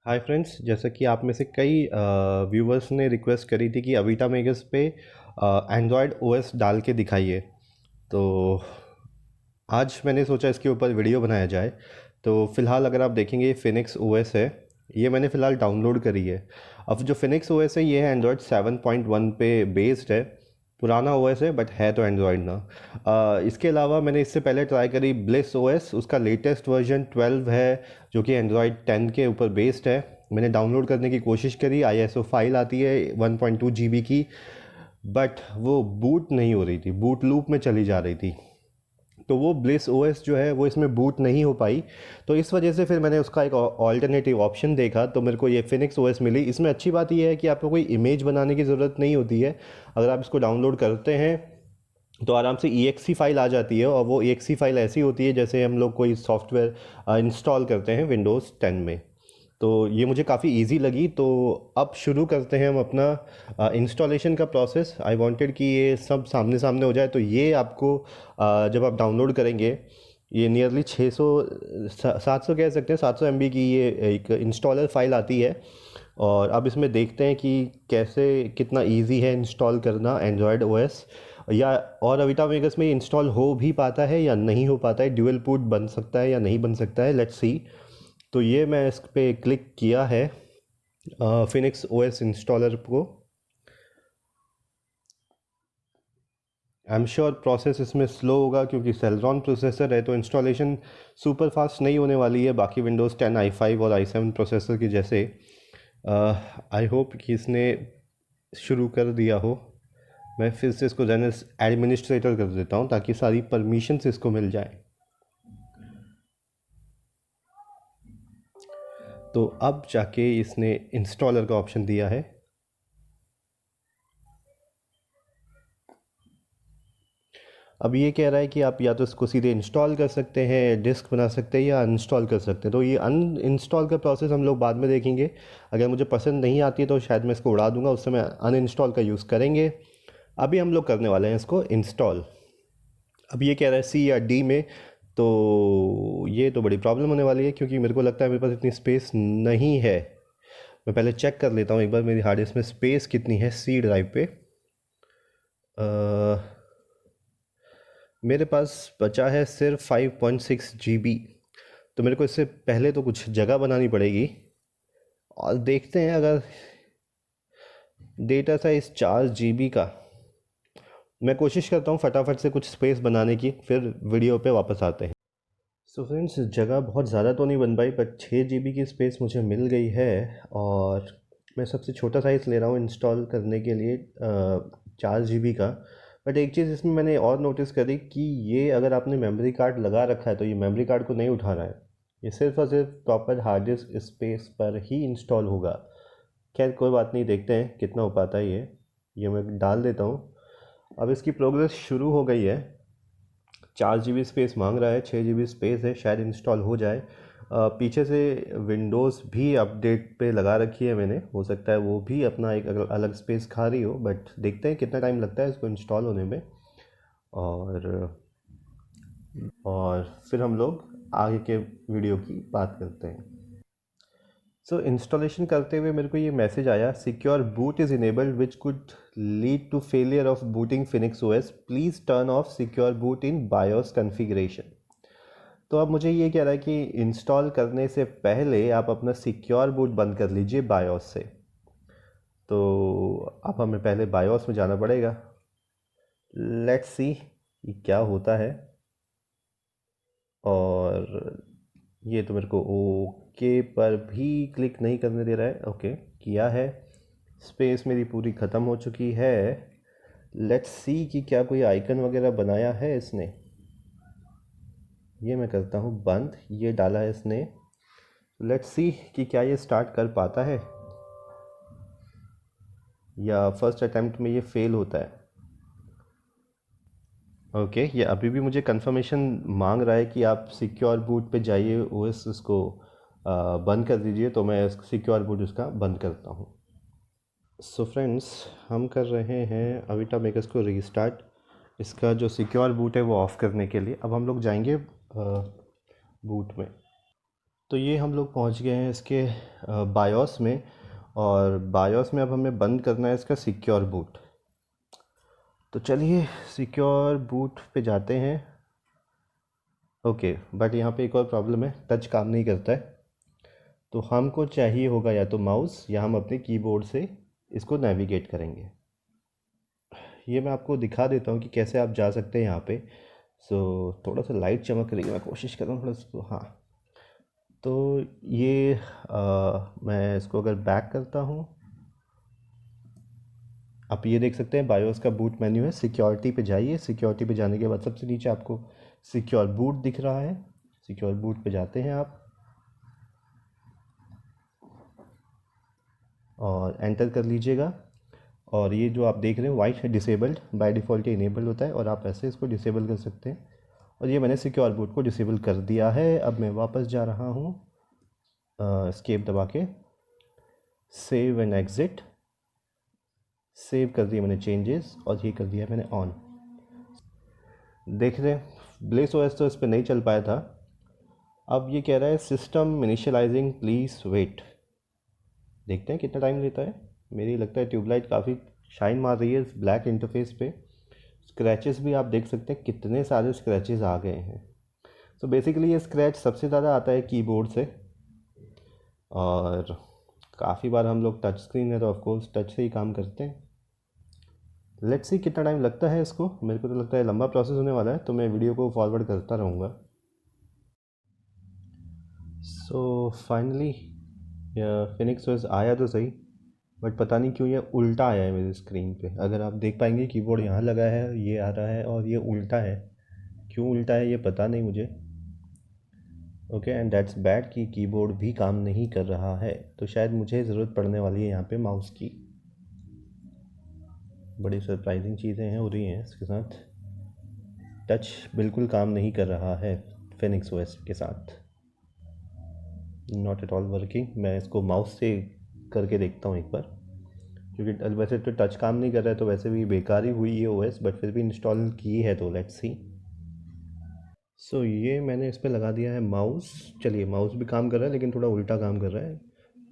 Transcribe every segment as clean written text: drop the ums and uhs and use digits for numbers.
Hi friends, जैसा कि आप में से कई व्यूवर्स ने रिक्वेस्ट करी थी कि अवीटा मेगस पे एंड्रॉयड ओएस डाल के दिखाइए। तो आज मैंने सोचा इसके ऊपर वीडियो बनाया जाए। तो फ़िलहाल अगर आप देखेंगे ये फिनिक्स ओएस है। ये मैंने फ़िलहाल डाउनलोड करी है। अब जो फिनिक्स ओएस है ये है एंड्रॉयड 7.1 पे बेस्ड है। पुराना ओएस है बट है तो एंड्रॉयड ना। इसके अलावा मैंने इससे पहले ट्राई करी ब्लिस ओएस, उसका लेटेस्ट वर्जन 12 है जो कि एंड्रॉयड 10 के ऊपर बेस्ड है। मैंने डाउनलोड करने की कोशिश करी, आईएसओ फाइल आती है 1.2 जीबी की, बट वो बूट नहीं हो रही थी, बूट लूप में चली जा रही थी। तो वो ब्लिस ओएस जो है वो इसमें बूट नहीं हो पाई। तो इस वजह से फिर मैंने उसका एक ऑल्टरनेटिव ऑप्शन देखा तो मेरे को ये फिनिक्स ओएस मिली। इसमें अच्छी बात ये है कि आपको कोई इमेज बनाने की ज़रूरत नहीं होती है। अगर आप इसको डाउनलोड करते हैं तो आराम से EXE फाइल आ जाती है, और वो EXE फाइल ऐसी होती है जैसे हम लोग कोई सॉफ्टवेयर इंस्टॉल करते हैं विंडोज़ 10 में। तो ये मुझे काफ़ी इजी लगी। तो अब शुरू करते हैं हम अपना इंस्टॉलेशन का प्रोसेस। आई वांटेड कि ये सब सामने सामने हो जाए। तो ये आपको जब आप डाउनलोड करेंगे, ये नियरली 600 700 कह सकते हैं, 700 MB की ये एक इंस्टॉलर फाइल आती है। और अब इसमें देखते हैं कि कैसे कितना इजी है इंस्टॉल करना एंड्रॉयड ओएस, या और अविटा मेगस में इंस्टॉल हो भी पाता है या नहीं हो पाता है, ड्यूअल बूट बन सकता है या नहीं बन सकता है, लेट्स सी। तो ये मैं इस पे क्लिक किया है फिनिक्स ओएस इंस्टॉलर को। आई एम श्योर प्रोसेस इसमें स्लो होगा क्योंकि सेलेरॉन प्रोसेसर है, तो इंस्टॉलेशन सुपर फास्ट नहीं होने वाली है बाकी विंडोज़ 10 i5 और i7 प्रोसेसर की जैसे। आई होप कि इसने शुरू कर दिया हो। मैं फिर से इसको रन एज एडमिनिस्ट्रेटर कर देता हूँ ताकि सारी परमिशंस इसको मिल जाए। तो अब जाके इसने इंस्टॉलर का ऑप्शन दिया है। अब ये कह रहा है कि आप या तो इसको सीधे इंस्टॉल कर सकते हैं, डिस्क बना सकते हैं, या अनइंस्टॉल कर सकते हैं। तो ये अनइंस्टॉल का प्रोसेस हम लोग बाद में देखेंगे। अगर मुझे पसंद नहीं आती है तो शायद मैं इसको उड़ा दूंगा, उस समय अनइंस्टॉल का यूज़ करेंगे। अभी हम लोग करने वाले हैं इसको इंस्टॉल। अब ये कह रहा है C या D में, तो ये तो बड़ी प्रॉब्लम होने वाली है क्योंकि मेरे को लगता है मेरे पास इतनी स्पेस नहीं है। मैं पहले चेक कर लेता हूँ एक बार मेरी हार्ड डिस्क में स्पेस कितनी है C ड्राइव पे। मेरे पास बचा है सिर्फ 5.6 GB। तो मेरे को इससे पहले तो कुछ जगह बनानी पड़ेगी, और देखते हैं अगर डेटा साइज 4 GB का। मैं कोशिश करता हूँ फटाफट से कुछ स्पेस बनाने की, फिर वीडियो पे वापस आते हैं। सो फ्रेंड्स, जगह बहुत ज़्यादा तो नहीं बन पाई पर 6 GB की स्पेस मुझे मिल गई है। और मैं सबसे छोटा साइज़ ले रहा हूँ इंस्टॉल करने के लिए, 4 GB का। बट एक चीज़ इसमें मैंने और नोटिस करी कि ये अगर आपने मेमोरी कार्ड लगा रखा है तो ये मेमोरी कार्ड को नहीं उठाना है। ये सिर्फ और सिर्फ प्रॉपर हार्ड डिस्क स्पेस पर ही इंस्टॉल होगा। खैर कोई बात नहीं, देखते हैं कितना हो पाता है ये मैं डाल देता हूँ। अब इसकी प्रोग्रेस शुरू हो गई है। 4 GB स्पेस मांग रहा है, 6 GB स्पेस है, शायद इंस्टॉल हो जाए। पीछे से विंडोज़ भी अपडेट पे लगा रखी है मैंने, हो सकता है वो भी अपना एक अलग स्पेस खा रही हो, बट देखते हैं कितना टाइम लगता है इसको इंस्टॉल होने में। और फिर हम लोग आगे के वीडियो की बात करते हैं। सो इंस्टॉलेशन करते हुए मेरे को ये मैसेज आया, secure boot is enabled which could lead to failure of booting Phoenix OS, please turn off secure boot in BIOS configuration. तो अब मुझे ये कह रहा है कि इंस्टॉल करने से पहले आप अपना सिक्योर बूट बंद कर लीजिए बायोस से। तो अब हमें पहले बायोस में जाना पड़ेगा। लेट्स सी ये क्या होता है। और ये तो मेरे को ओके पर भी क्लिक नहीं करने दे रहा है। ओके किया है, स्पेस मेरी पूरी ख़त्म हो चुकी है। लेट्स सी कि क्या कोई आइकन वगैरह बनाया है इसने। ये मैं करता हूँ बंद, ये डाला है इसने। लेट्स सी कि क्या ये स्टार्ट कर पाता है या फर्स्ट अटैम्प्ट में ये फेल होता है। ओके ये अभी भी मुझे कंफर्मेशन मांग रहा है कि आप सिक्योर बूट पे जाइए, ओएस उसको बंद कर दीजिए। तो मैं सिक्योर बूट उसका बंद करता हूँ। सो फ्रेंड्स, हम कर रहे हैं अविटा मेकर्स को रीस्टार्ट, इसका जो सिक्योर बूट है वो ऑफ़ करने के लिए। अब हम लोग जाएंगे बूट में। तो ये हम लोग पहुंच गए हैं इसके बायोस में। और बायोस में अब हमें बंद करना है इसका सिक्योर बूट। तो चलिए सिक्योर बूट पे जाते हैं। ओके, बट यहाँ पे एक और प्रॉब्लम है, टच काम नहीं करता है। तो हमको चाहिए होगा या तो माउस या हम अपने कीबोर्ड से इसको नेविगेट करेंगे। ये मैं आपको दिखा देता हूँ कि कैसे आप जा सकते हैं यहाँ पे। थोड़ा सा लाइट चमक रही है, मैं कोशिश कर रहा हूँ थोड़ा इसको, हाँ। तो ये मैं इसको अगर बैक करता हूँ, आप ये देख सकते हैं बायोस का बूट मेन्यू है। सिक्योरिटी पे जाइए, सिक्योरिटी पे जाने के बाद सबसे नीचे आपको सिक्योर बूट दिख रहा है। सिक्योर बूट पे जाते हैं आप और एंटर कर लीजिएगा। और ये जो आप देख रहे हैं वाइट है डिसेबल्ड, बाय डिफ़ॉल्ट ये इनेबल होता है और आप ऐसे इसको डिसेबल कर सकते हैं। और ये मैंने सिक्योर बूट को डिसेबल कर दिया है। अब मैं वापस जा रहा हूँ एस्केप दबा के, सेव एंड एग्ज़िट। सेव कर दिया मैंने चेंजेस और ये कर दिया मैंने ऑन। देख रहे हैं ब्लेस ओएस तो इस पर नहीं चल पाया था। अब ये कह रहा है सिस्टम इनिशियलाइजिंग प्लीज़ वेट। देखते हैं कितना टाइम लेता है। मेरी लगता है ट्यूबलाइट काफ़ी शाइन मार रही है इस ब्लैक इंटरफेस पे। स्क्रैचेस भी आप देख सकते हैं, कितने सारे स्क्रैचेस आ गए हैं। तो बेसिकली ये स्क्रैच सबसे ज़्यादा आता है कीबोर्ड से। और काफ़ी बार हम लोग टच स्क्रीन है तो ऑफकोर्स टच से ही काम करते हैं। लेट्स सी कितना टाइम लगता है इसको। मेरे को तो लगता है लंबा प्रोसेस होने वाला है, तो मैं वीडियो को फॉरवर्ड करता रहूँगा। सो फाइनली फिनिक्स OS आया तो सही, बट पता नहीं क्यों ये उल्टा आया है मेरी स्क्रीन पे। अगर आप देख पाएंगे कीबोर्ड यहाँ लगा है, ये आ रहा है और ये उल्टा है। क्यों उल्टा है ये पता नहीं मुझे। ओके, एंड दैट्स बैड कि कीबोर्ड भी काम नहीं कर रहा है। तो शायद मुझे ज़रूरत पड़ने वाली है यहाँ पे माउस की। बड़ी सरप्राइजिंग चीज़ें हैं हो रही हैं इसके साथ। टच बिल्कुल काम नहीं कर रहा है फिनिक्स OS के साथ, नॉट एट ऑल वर्किंग। मैं इसको माउस से करके देखता हूँ एक बार, क्योंकि वैसे तो टच काम नहीं कर रहा है तो वैसे भी बेकार ही हुई ये OS, बट फिर भी इंस्टॉल की है तो लेट्स सी। सो ये मैंने इस पर लगा दिया है माउस। चलिए माउस भी काम कर रहा है लेकिन थोड़ा उल्टा काम कर रहा है।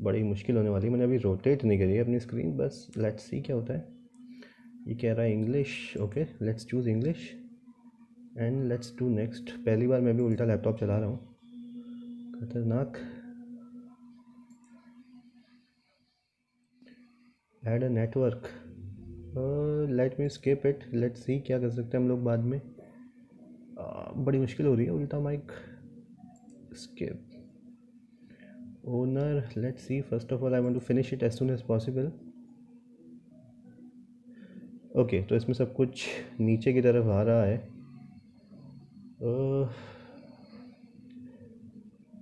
बड़ी मुश्किल होने वाली है। मैंने अभी रोटेट नहीं करी है अपनी स्क्रीन, बस लेट्स सी क्या होता है। ये कह रहा है English. Okay, let's choose English and let's do next. पहली बार मैं भी उल्टा लैपटॉप चला रहा हूँ, खतरनाक। Add a network, let me skip it. Let's see क्या कर सकते हैं हम लोग बाद में। बड़ी मुश्किल हो रही है उल्टा mic. Skip owner, let's see. First of all I want to finish it as soon as possible. Okay, तो इसमें सब कुछ नीचे की तरफ आ रहा है।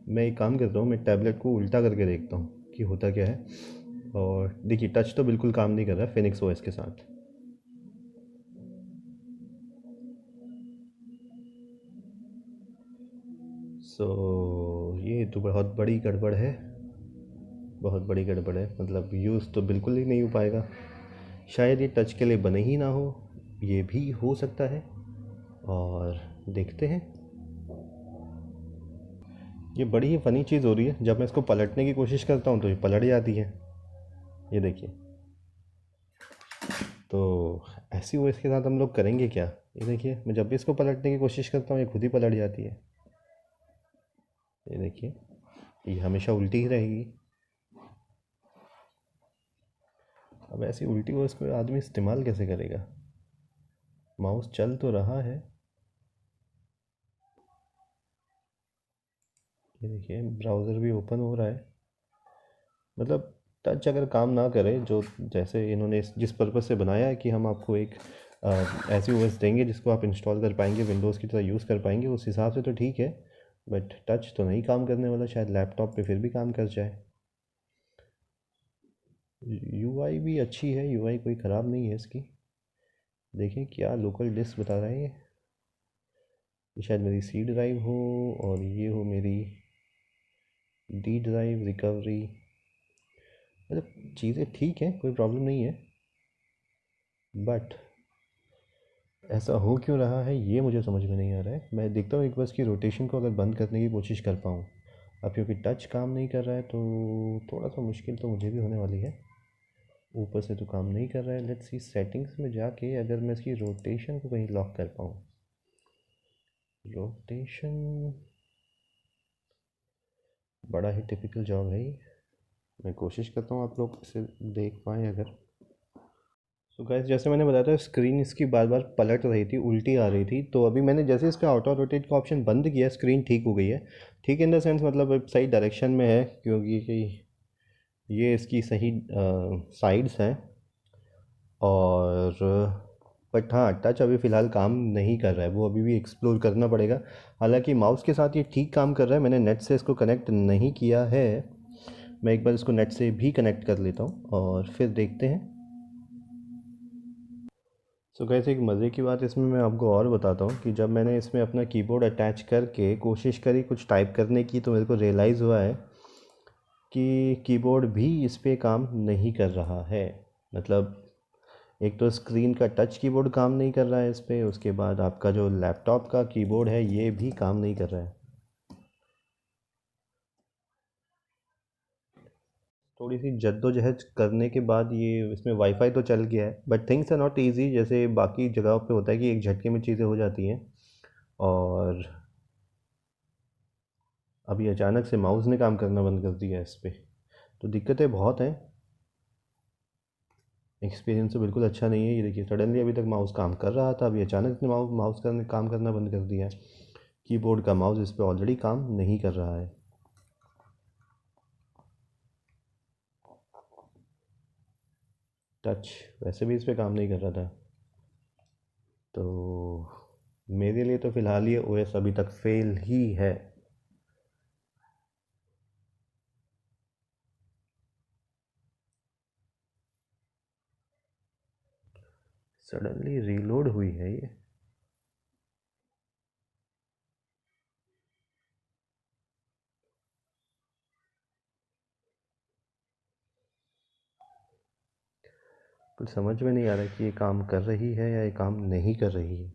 मैं एक काम करता हूँ, मैं टैबलेट को उल्टा करके देखता हूँ कि होता क्या है। और देखिए टच तो बिल्कुल काम नहीं कर रहा है फिनिक्स OS के साथ। ये तो बहुत बड़ी गड़बड़ है, बहुत बड़ी गड़बड़ है। मतलब यूज़ तो बिल्कुल ही नहीं हो पाएगा। शायद ये टच के लिए बने ही ना हो, ये भी हो सकता है। और देखते हैं। ये बड़ी ही फ़नी चीज़ हो रही है, जब मैं इसको पलटने की कोशिश करता हूँ तो ये पलट जाती है। ये देखिए। तो ऐसी OS के साथ हम लोग करेंगे क्या। ये देखिए, मैं जब भी इसको पलटने की कोशिश करता हूँ ये खुद ही पलट जाती है। ये देखिए, ये हमेशा उल्टी ही रहेगी। अब ऐसी उल्टी OS को आदमी इस्तेमाल कैसे करेगा। माउस चल तो रहा है। ये देखिए ब्राउज़र भी ओपन हो रहा है। मतलब टच अगर काम ना करे, जो जैसे इन्होंने जिस पर्पज़ से बनाया है कि हम आपको एक ऐसी OS देंगे जिसको आप इंस्टॉल कर पाएंगे, विंडोज़ की तरह यूज़ कर पाएंगे, उस हिसाब से तो ठीक है। बट टच तो नहीं काम करने वाला। शायद लैपटॉप पे फिर भी काम कर जाए। UI भी अच्छी है, UI कोई ख़राब नहीं है इसकी। देखें क्या लोकल डिस्क बता रहा है ये शायद मेरी C ड्राइव हो और ये हो मेरी D ड्राइव रिकवरी। मतलब चीज़ें ठीक हैं, कोई प्रॉब्लम नहीं है, बट ऐसा हो क्यों रहा है ये मुझे समझ में नहीं आ रहा है। मैं देखता हूँ एक बार इसकी रोटेशन को अगर बंद करने की कोशिश कर पाऊँ। अब क्योंकि टच काम नहीं कर रहा है तो थोड़ा सा मुश्किल तो मुझे भी होने वाली है। ऊपर से तो काम नहीं कर रहा है। लेट्स सी सेटिंग्स में जाके अगर मैं इसकी रोटेशन को कहीं लॉक कर पाऊँ। रोटेशन बड़ा ही टिपिकल जॉब है ये। मैं कोशिश करता हूँ आप लोग इसे देख पाएँ अगर। सो गाइस, जैसे मैंने बताया था स्क्रीन इसकी बार बार पलट रही थी, उल्टी आ रही थी। तो अभी मैंने जैसे इसका ऑटो रोटेट का ऑप्शन बंद किया, स्क्रीन ठीक हो गई है। ठीक इन द सेंस मतलब अब सही डायरेक्शन में है, क्योंकि ये इसकी सही साइड्स हैं। और बट हाँ, टच अभी फ़िलहाल काम नहीं कर रहा है, वो अभी भी एक्सप्लोर करना पड़ेगा। हालांकि माउस के साथ ये ठीक काम कर रहा है। मैंने नेट से इसको कनेक्ट नहीं किया है। मैं एक बार इसको नेट से भी कनेक्ट कर लेता हूँ और फिर देखते हैं। सो गाइस, एक मज़े की बात इसमें मैं आपको और बताता हूँ कि जब मैंने इसमें अपना कीबोर्ड अटैच करके कोशिश करी कुछ टाइप करने की, तो मेरे को रियलाइज़ हुआ है कि कीबोर्ड भी इस पे काम नहीं कर रहा है। मतलब एक तो स्क्रीन का टच कीबोर्ड काम नहीं कर रहा है इस पे, उसके बाद आपका जो लैपटॉप का कीबोर्ड है ये भी काम नहीं कर रहा है। थोड़ी सी जद्दोजहद करने के बाद ये इसमें वाईफाई तो चल गया है, but things are not easy. जैसे बाकी जगहों पे होता है कि एक झटके में चीज़ें हो जाती हैं। और अभी अचानक से माउस ने काम करना बंद कर दिया है इस पर, तो दिक्कतें बहुत हैं। एक्सपीरियंस तो बिल्कुल अच्छा नहीं है। ये देखिए, सडनली अभी तक माउस काम कर रहा था, अभी अचानक से माउस काम करना बंद कर दिया है। कीबोर्ड का माउस इस पर ऑलरेडी काम नहीं कर रहा है। टच वैसे भी इस पर काम नहीं कर रहा था। तो मेरे लिए तो फ़िलहाल ये ओएस अभी तक फेल ही है। सडनली रीलोड हुई है ये। कुछ समझ में नहीं आ रहा कि ये काम कर रही है या ये काम नहीं कर रही है।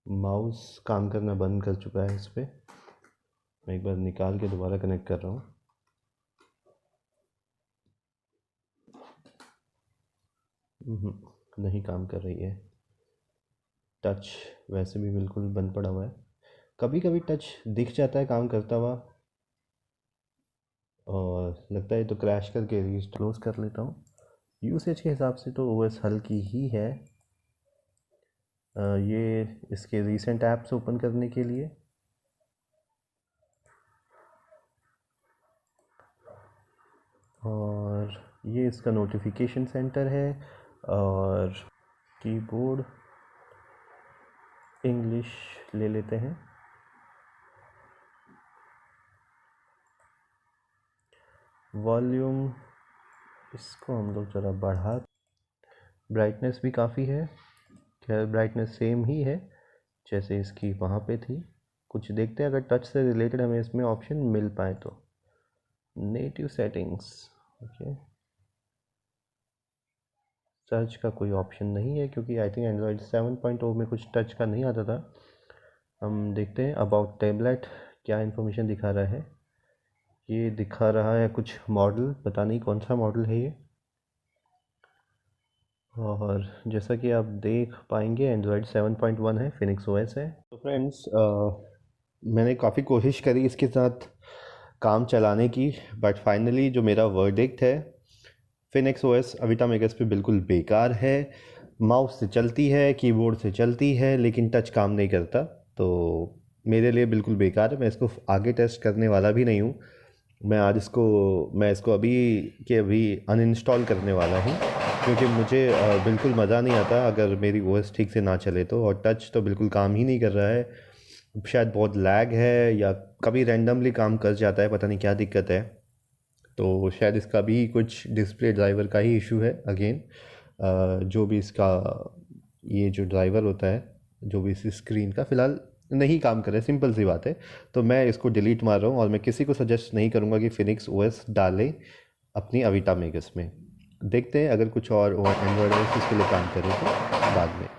माउस काम करना बंद कर चुका है इस पर। मैं एक बार निकाल के दोबारा कनेक्ट कर रहा हूँ। नहीं काम कर रही है। टच वैसे भी बिल्कुल बंद पड़ा हुआ है। कभी कभी टच दिख जाता है काम करता हुआ, और लगता है तो क्रैश करके रीस्टार्ट क्लोज कर लेता हूँ। यूसेज के हिसाब से तो ओएस हल्की ही है। ये इसके रीसेंट ऐप्स ओपन करने के लिए। और ये इसका नोटिफिकेशन सेंटर है। और कीबोर्ड इंग्लिश ले लेते हैं। वॉल्यूम इसको हम लोग ज़रा बढ़ा। ब्राइटनेस भी काफ़ी है। खैर ब्राइटनेस सेम ही है जैसे इसकी वहाँ पे थी। कुछ देखते हैं अगर टच से रिलेटेड हमें इसमें ऑप्शन मिल पाए तो। Native settings, okay. सर्च का कोई ऑप्शन नहीं है, क्योंकि आई थिंक एंड्रॉयड 7.0 में कुछ टच का नहीं आता था। हम देखते हैं अबाउट टैबलेट क्या इन्फॉर्मेशन दिखा रहा है। ये दिखा रहा है कुछ मॉडल, पता नहीं कौन सा मॉडल है ये। और जैसा कि आप देख पाएंगे एंड्रॉयड 7.1 है, फिनिक्स ओएस है। तो फ्रेंड्स, मैंने काफ़ी कोशिश करी इसके साथ काम चलाने की, बट फाइनली जो मेरा वर्डिक्ट है, फिनिक्स ओएस अविटा मेगास पे बिल्कुल बेकार है। माउस से चलती है, कीबोर्ड से चलती है, लेकिन टच काम नहीं करता। तो मेरे लिए बिल्कुल बेकार है। मैं इसको आगे टेस्ट करने वाला भी नहीं हूँ। मैं इसको अभी के अभी अनइंस्टॉल करने वाला हूँ, क्योंकि मुझे बिल्कुल मज़ा नहीं आता अगर मेरी ओएस ठीक से ना चले तो। और टच तो बिल्कुल काम ही नहीं कर रहा है। शायद बहुत लैग है या कभी रैंडमली काम कर जाता है, पता नहीं क्या दिक्कत है। तो शायद इसका भी कुछ डिस्प्ले ड्राइवर का ही इशू है अगेन। जो भी इसका ये जो ड्राइवर होता है, जो भी इस स्क्रीन का फ़िलहाल नहीं काम कर रहा है, सिंपल सी बात है। तो मैं इसको डिलीट मार रहा हूँ, और मैं किसी को सजेस्ट नहीं करूँगा कि फिनिक्स ओएस डालें अपनी अविटा मेगास में। देखते हैं अगर कुछ और एंड्रॉयड ओएस इसके लिए काम करे तो बाद में।